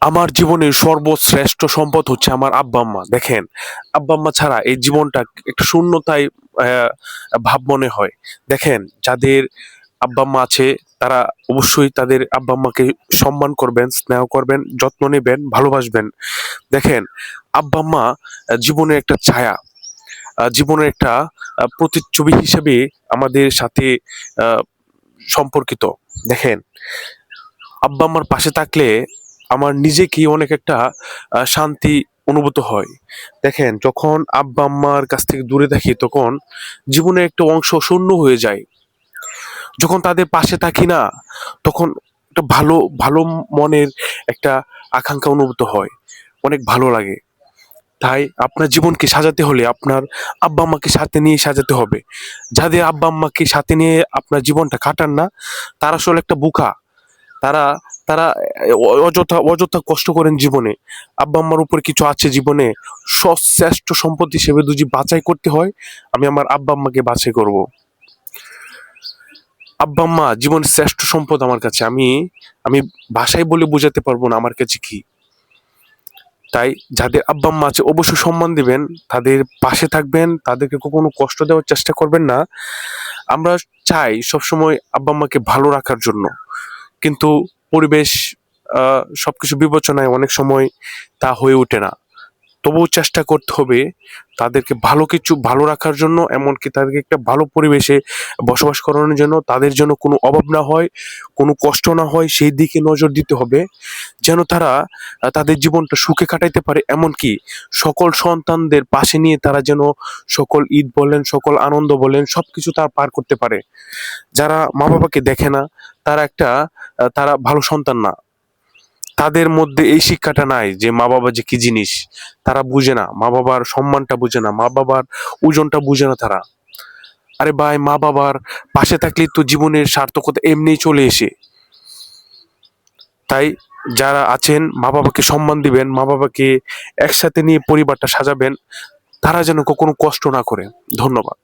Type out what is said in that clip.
আমার জীবনের সর্বশ্রেষ্ঠ সম্পদ হচ্ছে আমার আব্বা আম্মা। দেখেন, আব্বা আম্মা ছাড়া এই জীবনটা একটু শূন্যতায় আহ, ভাব মনে হয়। দেখেন, যাদের আব্বা আম্মা আছে তারা অবশ্যই তাদের আব্বা আম্মাকে সম্মান করবেন, স্নেহ করবেন, যত্ন নেবেন, ভালোবাসবেন। দেখেন, আব্বা আম্মা জীবনের একটা ছায়া, জীবনের একটা প্রতিচ্ছবি হিসেবে আমাদের সাথে আহ, সম্পর্কিত। দেখেন, আব্বা আম্মার পাশে থাকলে আমার নিজেকেই অনেক একটা শান্তি অনুভূত হয়। দেখেন, যখন আব্বা আম্মার কাছ থেকে দূরে থাকি তখন জীবনের একটা অংশ শূন্য হয়ে যায়। যখন তাদের পাশে থাকি না, তখন একটা ভালো ভালো মনের একটা আকাঙ্ক্ষা অনুভূত হয়, অনেক ভালো লাগে। তাই আপনার জীবনকে সাজাতে হলে আপনার আব্বা আম্মাকে সাথে নিয়ে সাজাতে হবে। যাদের আব্বা আম্মাকে সাথে নিয়ে আপনার জীবনটা কাটান না, তারা আসলে একটা বোকা। তারা তারা অযথা অযথা কষ্ট করেন জীবনে। আব্বা আম্মার উপর কিছু আছে জীবনে, শ্রেষ্ঠ সম্পদ হিসেবে যদি বাছাই করতে হয়, আমি আমার আব্বা আম্মাকে বাছাই করব। আব্বা আম্মা জীবনের শ্রেষ্ঠ সম্পদ আমার কাছে। আমি আমি ভাষায় বলে বোঝাতে পারবো না আমার কাছে কি। তাই যাদের আব্বা আম্মা আছে অবশ্যই সম্মান দিবেন, তাদের পাশে থাকবেন, তাদেরকে কখনো কষ্ট দেওয়ার চেষ্টা করবেন না। আমরা চাই সবসময় আব্বা আম্মাকে ভালো রাখার জন্য, কিন্তু পরিবেশ সবকিছু বিবেচনায় অনেক সময় তা হয়ে ওঠে না। তবুও চেষ্টা করতে হবে তাদেরকে ভালো কিছু ভালো রাখার জন্য, এমনকি তাদেরকে একটা ভালো পরিবেশে বসবাস করানোর জন্য, তাদের জন্য কোনো অভাব না হয়, কোনো কষ্ট না হয়, সেই দিকে নজর দিতে হবে যেন তারা তাদের জীবনটা সুখে কাটাইতে পারে। এমনকি সকল সন্তানদের পাশে নিয়ে তারা যেন সকল ঈদ বলেন, সকল আনন্দ বলেন, সবকিছু তারা পার করতে পারে। যারা মা বাবাকে দেখে না, তারা ভালো সন্তান না। তাদের মধ্যে এই শিক্ষাটা নাই যে মা বাবা যে কি জিনিস। তারা বুঝে না, মা বাবার সম্মানটা বুঝে না, মা বাবার ওজনটা বুঝে না তারা। আরে ভাই, মা বাবার পাশে থাকলেই তো জীবনের সার্থকতা এমনিই চলে এসে। তাই যারা আছেন, মা বাবাকে সম্মান দিবেন, মা বাবাকে একসাথে নিয়ে পরিবারটা সাজাবেন, তারা যেন কখনো কষ্ট না করে। ধন্যবাদ।